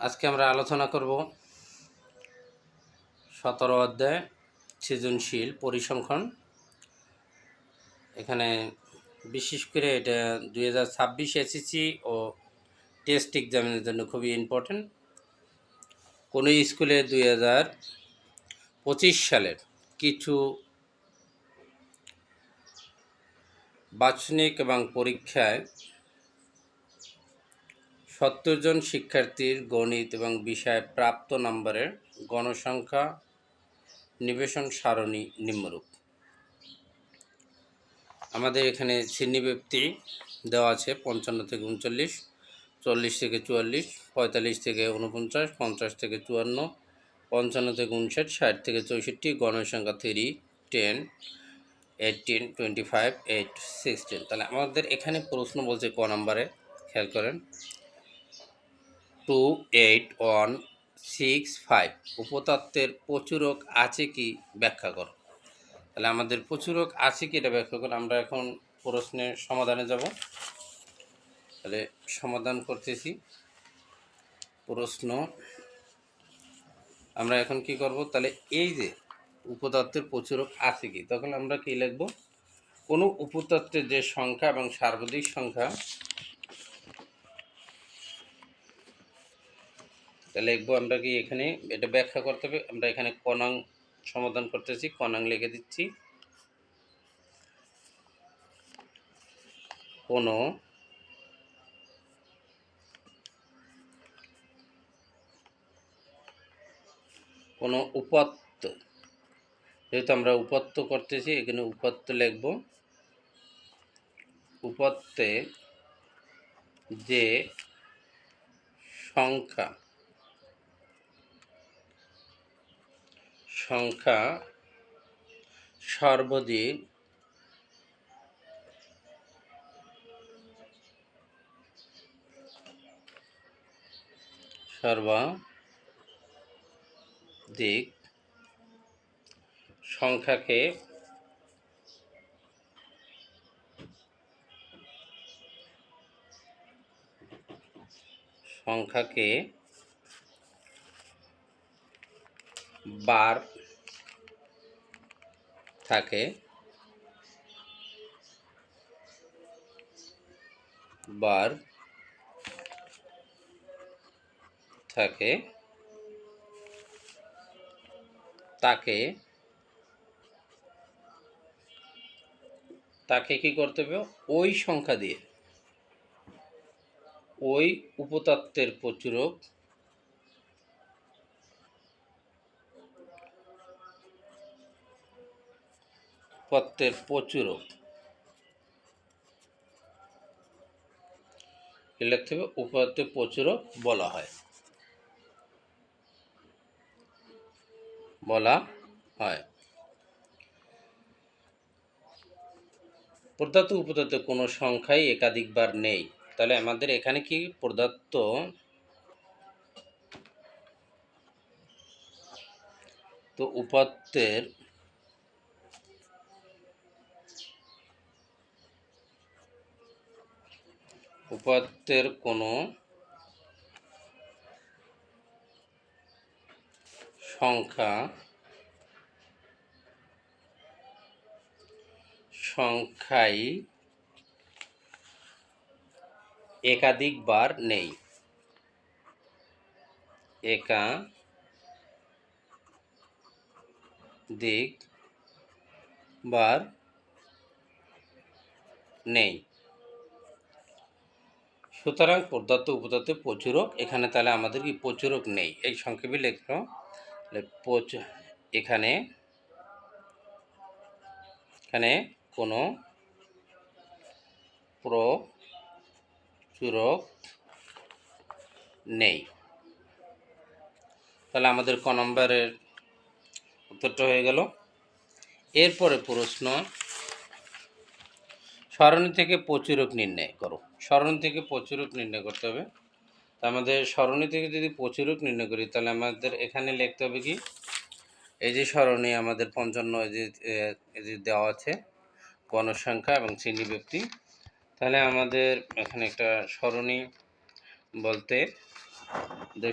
আজকে আমরা আলোচনা করব 17 অধ্যায় সৃজনশীল পরিসংখ্যান। এখানে বিশেষ করে এটা 2026 এসএসসি ও টেস্ট এক্সামের জন্য খুবই ইম্পর্টেন্ট। কোনো স্কুলে 2025 সালের কিছু বাৎসরিক এবং পরীক্ষায় 70 জন শিক্ষার্থীর গণিত এবং বিষয়ে প্রাপ্ত নম্বরের গণসংখ্যা নিবেশন সারণী নিম্নরূপ। আমাদের এখানে শ্রেণীব্যক্তি দেওয়া আছে 55 থেকে 39, 40 থেকে 44, 45 থেকে 49, 50 থেকে 54, 55 থেকে 59, 60 থেকে 64, গণসংখ্যা 3, 10, 18, 25, 8, 16। তাহলে আমাদের এখানে প্রশ্ন বলছে ক নম্বরে, খেয়াল করেন, 2816 উপতত্ত্বের প্রচুরক আছে কি ব্যাখ্যা করো। তাহলে আমাদের প্রচুরক আছে কি এটা ব্যাখ্যা করে আমরা এখন প্রশ্নের সমাধানে যাব। তাহলে সমাধান করতেছি প্রশ্ন। আমরা এখন কি করব, তাহলে এই যে উপতত্ত্বের প্রচুরক আছে কি, তখন আমরা কি লিখব, কোনো উপতত্ত্বের যে সংখ্যা এবং সার্বত্রিক সংখ্যা, তাহলে লিখবো আমরা কি এখানে এটা ব্যাখ্যা করতে হবে। আমরা এখানে কনাং সমাধান করতেছি, কনাং লিখে দিচ্ছি। কোনো উপাত্ত, যেহেতু আমরা উপাত্ত করতেছি এখানে উপাত্ত লিখব। উপাত্তে যে সংখ্যা সর্বাধিক সংখ্যাকে বার থাকে, তাকে কি করতে হবে, ওই সংখ্যা দিয়ে ওই উপতত্ত্বের প্রচুরক লিখতে হবে, উপতত্ত্বের প্রচুরক বলা হয়। প্রদত্ত উপতত্ত্বে কোনো সংখ্যাই একাধিকবার নেই। তাহলে আমাদের এখানে কি প্রদত্ত তো উপতত্ত্বের কোনো সংখ্যাই একাধিকবার নেই। সুতরাং প্রদত্ত উপতত্ত্বের প্রচুরক এখানে, তাহলে আমাদের কি প্রচুরক নেই, এই সংক্ষেপে লিখব। এখানে কোনো প্রচুরক নেই। তাহলে আমাদের ক নম্বরের উত্তরটা হয়ে গেল। এরপরে প্রশ্ন, সরণি থেকে প্রচুরক নির্ণয় করো। সরণি থেকে প্রচুরক নির্ণয় করতে হবে। তা আমাদের সরণি থেকে যদি প্রচুরক নির্ণয় করি, তাহলে আমাদের এখানে লিখতে হবে কি, এই যে সরণি আমাদের 55 এই যে দেওয়া আছে গণসংখ্যা এবং শ্রেণীব্যক্তি। তাহলে আমাদের এখানে একটা সরণি বলতে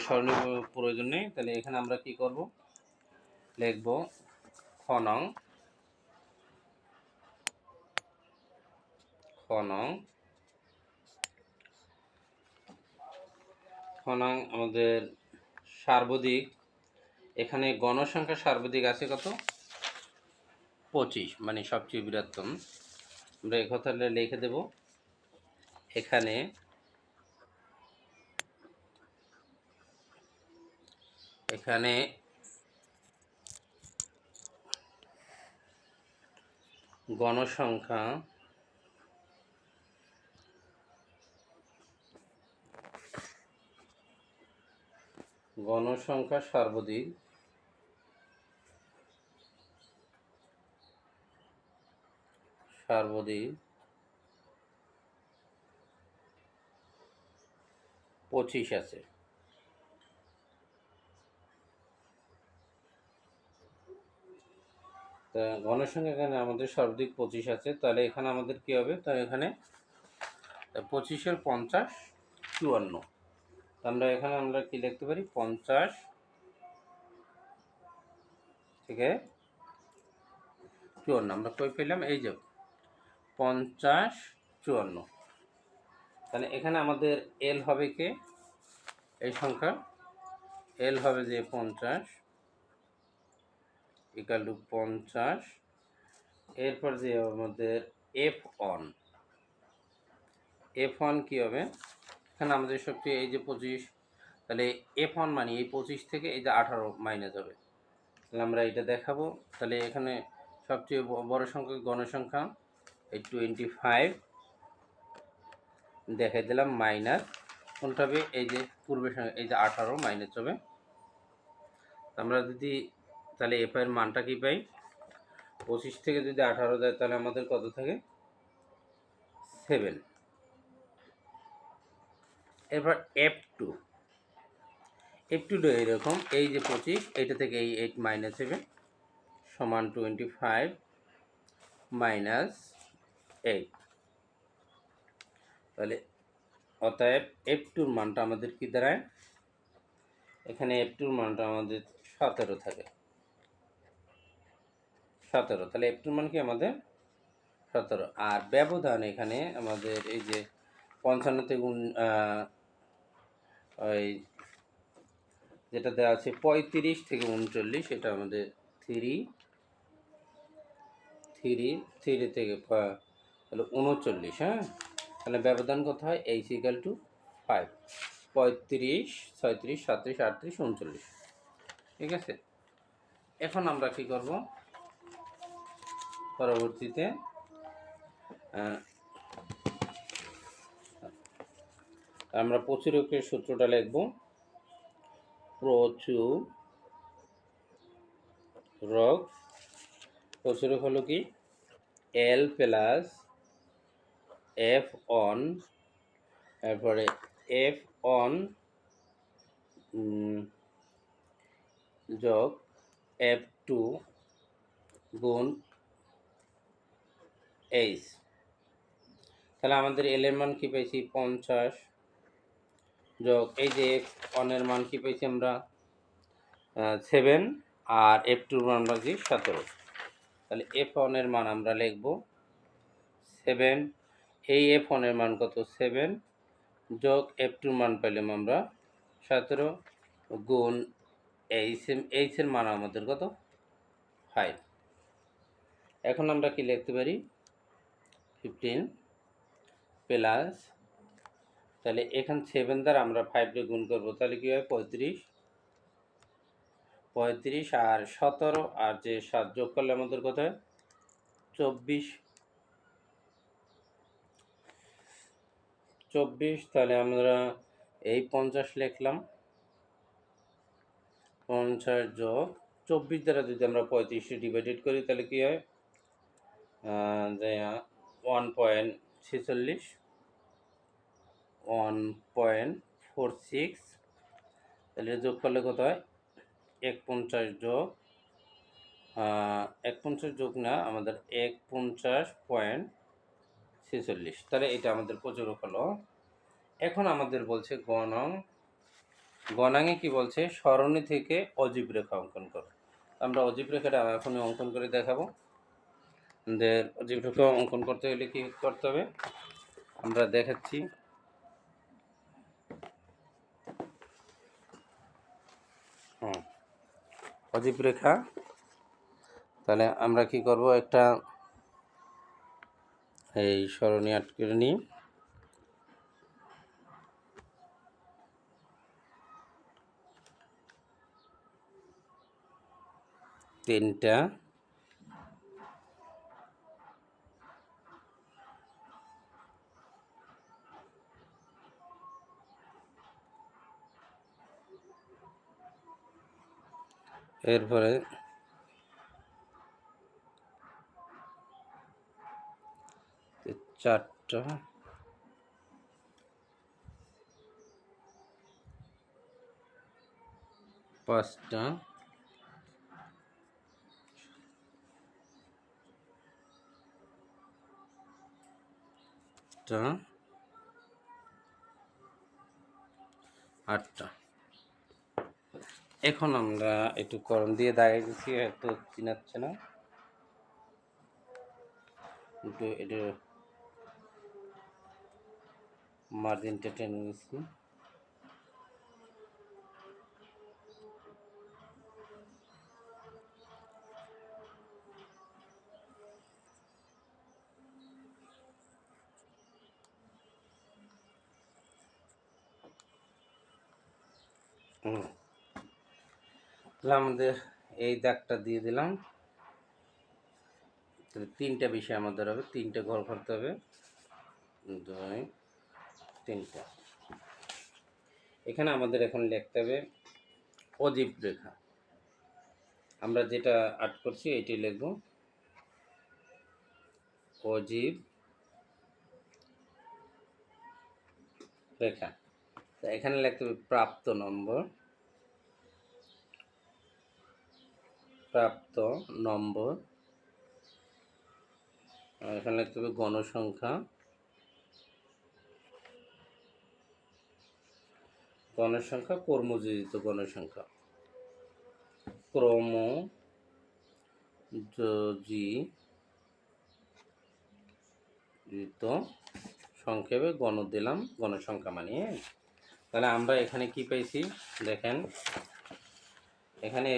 স্মরণীয় প্রয়োজন নেই। তাহলে এখানে আমরা কি করব, লিখব খ নং আমাদের সার্বদিক, এখানে গণসংখ্যা সার্বদিক আছে কত, 25, মানে সবচেয়ে বৃহত্তম। আমরা এই কথাটা লিখে দেব। এখানে গণসংখ্যা সার্বদিক 25 আছে। তা গণসংখ্যা এখানে আমাদের সর্বাধিক 25 আছে। তাহলে এখানে আমাদের কি হবে, তাহলে এখানে 25-এর 50 54। আমরা এখানে আমরা কি লিখতে পারি, 50 থেকে 54 আমরা কই পেলাম, এই যে 50 54। তাহলে এখানে আমাদের এল হবে কে, এই সংখ্যা এল হবে যে 50 ইকাল টু 50। এরপর যে আমাদের এফ ওয়ান কী হবে, এখানে আমাদের সবচেয়ে এই যে 25, তাহলে F1 মানে এই 25 থেকে এই যে 18 মাইনাস হবে। তাহলে আমরা এটা দেখাবো। তাহলে এখানে সবচেয়ে বড় সংখ্যা গণসংখ্যা এই 25 দেখাই দিলাম, মাইনাস কোনটা হবে, এই যে পূর্বের সঙ্গে এই যে 18 মাইনাস হবে। আমরা যদি তাহলে এফ এর মানটা কি পাই, 25 থেকে যদি 18 যায় তাহলে আমাদের কত থাকে, 7। এরপর F2 এরকম, এই যে 25 এইটা থেকে এই 8 মাইনাস 7 সমান 25 মাইনাস 8। তাহলে অতএব F2-র মানটা আমাদের কি দাঁড়ায়, এখানে F2-র মানটা আমাদের 17 থাকে, 17। তাহলে F2-র মান কি আমাদের 17। আর ব্যবধান এখানে আমাদের এই যে 55 থেকে ওই যেটা দেওয়া আছে 35 থেকে 39, এটা আমাদের 3 থেকে তাহলে 39। হ্যাঁ, তাহলে ব্যবধান কত হয়, এইচ ইকাল টু 5, 35 36 37 38 39। ঠিক আছে। এখন আমরা কি করব, পরবর্তীতে আমরা প্রচুরকের সূত্রটা লিখব। প্রচুরক হলো কি, এল প্লাস F1, তারপরে F1 যোগ F2 গুণ এইচ। তাহলে আমাদের এল এর মান কি পেয়েছি, 50 যোগ এই যে F1 এর মান কি পেয়েছি আমরা 7, আর F2-র মান পাচ্ছি 17। তাহলে F1 এর মান আমরা লিখব 7, এই F1 এর মান কত, 7 যোগ F2-র মান পেলাম আমরা 17 গুণ এইচ এর মান আমাদের কত, 5। এখন আমরা কি লিখতে পারি, 15 প্লাস, তাহলে এখানে 7 দ্বারা আমরা 5 দিয়ে গুণ করবো, তাহলে কী হয় 35 আর 17 আর যে 7 যোগ করলে আমাদের কত হয়, 24। তাহলে আমরা এই 50 লিখলাম, 50 যোগ 24 দ্বারা যদি আমরা 35 ডিভাইডেড করি তাহলে কী হয়, 1.46, তাহলে যোগ করলে কত হয়, 51 যোগ 51 যোগ না আমাদের 51.46। তাহলে এটা আমাদের প্রচুরক হলো। এখন আমাদের বলছে গ নং গণাঙ্গে কি বলছে, সরণি থেকে অজীব রেখা অঙ্কন করো। আমরা অজীব রেখাটা এখনই অঙ্কন করে দেখাবো। আমাদের অজীব রেখা অঙ্কন করতে হলে কি করতে হবে আমরা দেখাচ্ছি। অজীব রেখা, তাহলে আমরা কি করব, একটা এই সরণি আট করে নিই। তিনটা এরপরে চারটা পাঁচটা আটটা। এখন আমরা একটু করণ দিয়ে দাগে দিচ্ছি, এত চিনাচ্ছে না, একটু এটা মার্জিনটা টেনে নিচ্ছি। তাহলে আমাদের এই দাগটা দিয়ে দিলাম। তাহলে তিনটা বিষয় আমাদের হবে, তিনটে ঘর করতে হবে, 2 3টা। এখানে আমাদের এখন লিখতে হবে অজীব রেখা। আমরা যেটা আট করছি এটি লিখব অজীব রেখা। তো এখানে লিখতে হবে প্রাপ্ত নম্বর, এখানে লিখতে হবে গণসংখ্যা, কর্মযোজিত গণসংখ্যা, ক্রমযোজিত সংক্ষেপে গণ দিলাম, গণসংখ্যা মানিয়ে। তাহলে আমরা এখানে কি পাইছি দেখেন, এখানে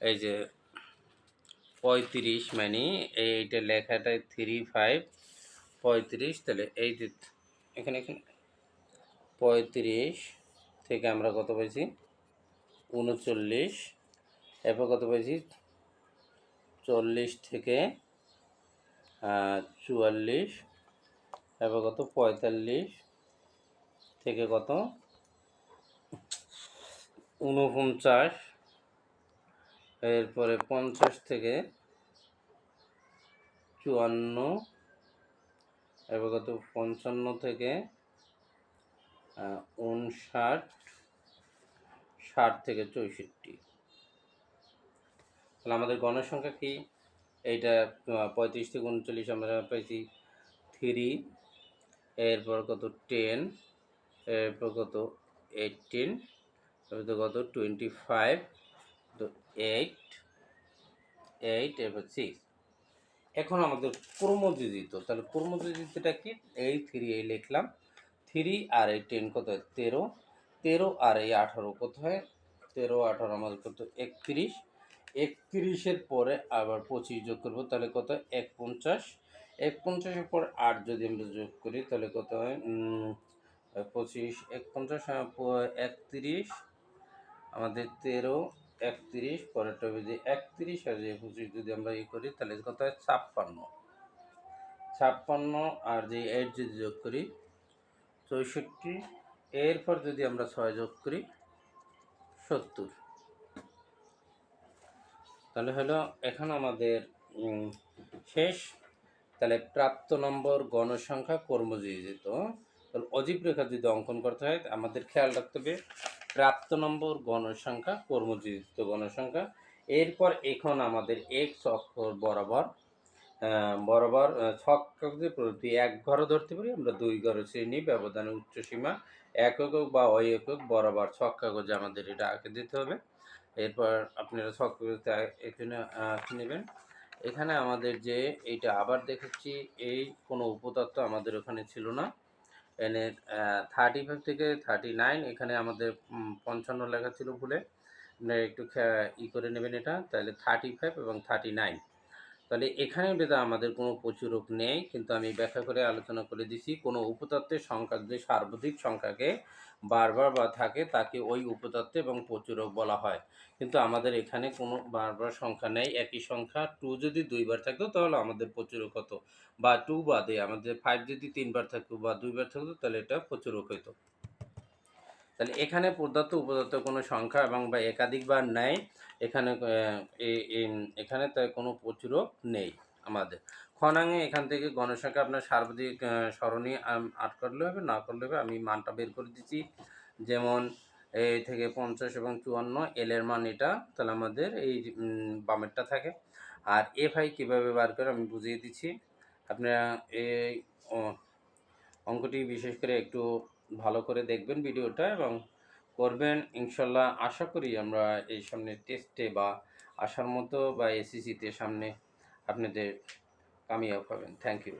এই যে 35 মানে এইটা লেখাটা 3 5 35। তাহলে এই যে এখানে 35 থেকে আমরা কত পাইছি 39, এরপর কত পাইছি 40 থেকে 44, এরপর কত 45 থেকে কত 49, এরপরে 50 থেকে 54, এরপর কত 55 থেকে 59, 60 থেকে 64। তাহলে আমাদের গণসংখ্যা কি, এইটা 35 থেকে 39 আমরা পাইছি 3, এরপর কত 10, এরপর কত 18, এরপর কত 25, তো 8, এরপর 6। এখন আমাদের ক্রমযোজিত, তাহলে ক্রমযোজিতটা কি, এই 3 এই লিখলাম, 3 আর এই 10 কত হয় 13, 13 আর এই 18 কত হয় 13 18 আমাদের কত 31, 31-এর পরে আবার 25 যোগ করবো, তাহলে কত 49, 49-এর পর 8 যদি আমরা যোগ করি তাহলে কত হয় 25 51 31 আমাদের 13 31, পরেরটা হবে যে 31 আর যে 25 যদি আমরা করি তাহলে কত হয় 56, আর যে 8 যদি যোগ করি 64, এরপর যদি আমরা 6 যোগ করি 70। তাহলে হলো এখন আমাদের শেষ। তাহলে প্রাপ্ত নম্বর গণসংখ্যা কর্মযোজিত, তাহলে অজীব রেখা যদি অঙ্কন করতে হয় আমাদের খেয়াল রাখতে হবে প্রাপ্ত নম্বর গণসংখ্যা কর্মযোজিত গণসংখ্যা। এরপর এখন আমাদের এক্স অক্ষর বরাবর ছক প্রতি এক ঘরও ধরতে পারি আমরা, 2 ঘর শ্রেণী ব্যবধানে উচ্চ সীমা এক একক বা অ একক বরাবর ছক কাগজে আমাদের এটা আঁকে দিতে হবে। এরপর আপনারা ছক কাগজে এখানে আঁকে নেবেন। এখানে আমাদের যে এইটা আবার দেখাচ্ছি, এই কোনো উপতত্ত্ব আমাদের ওখানে ছিল না। এনে 35 থেকে 39 এখানে আমাদের 55 লেখা ছিল ভুলে। আপনারা একটু করে নেবেন এটা, তাহলে 35 এবং 39। তাহলে এখানে বেদা আমাদের কোনো প্রচুরক নেই, কিন্তু আমি ব্যাখ্যা করে আলোচনা করে দিছি। কোনো উপতত্ত্বের সংখ্যা যদি সার্বধিক সংখ্যাকে বারবার বা থাকে তাকে ওই উপতত্ত্ব এবং প্রচুরক বলা হয়। কিন্তু আমাদের এখানে কোনো বারবার সংখ্যা নেই। একই সংখ্যা 2 যদি 2 বার থাকতো তাহলে আমাদের প্রচুরক হতো, বা 2 বাদে আমাদের 5 যদি 3 বার থাকতো বা 2 বার থাকতো তাহলে এটা প্রচুরক হইতো। তাহলে এখানে প্রদত্ত উপদত্ত কোনো সংখ্যা এবং বা একাধিকবার নেই। এখানে এখানে তাই কোনো প্রচুরক নেই আমাদের। খনাঙে এখান থেকে গণসংখ্যা আপনার সার্বধিক সরণি আট করলে হবে, না করলে হবে। আমি মানটা বের করে দিচ্ছি, যেমন এই থেকে 50 এবং 54 এল এর মান এটা, তাহলে আমাদের এই বামেরটা থাকে। আর এফআই কীভাবে বার করে আমি বুঝিয়ে দিচ্ছি। আপনারা এই অঙ্কটি বিশেষ করে একটু ভালো করে দেখবেন ভিডিওটা এবং করবেন ইনশাল্লাহ। আশা করি আমরা এই সামনে টেস্টে বা আসার মতো বা এসএসসিতে সামনে আপনাদের কামিয়াব হবেন। Thank you.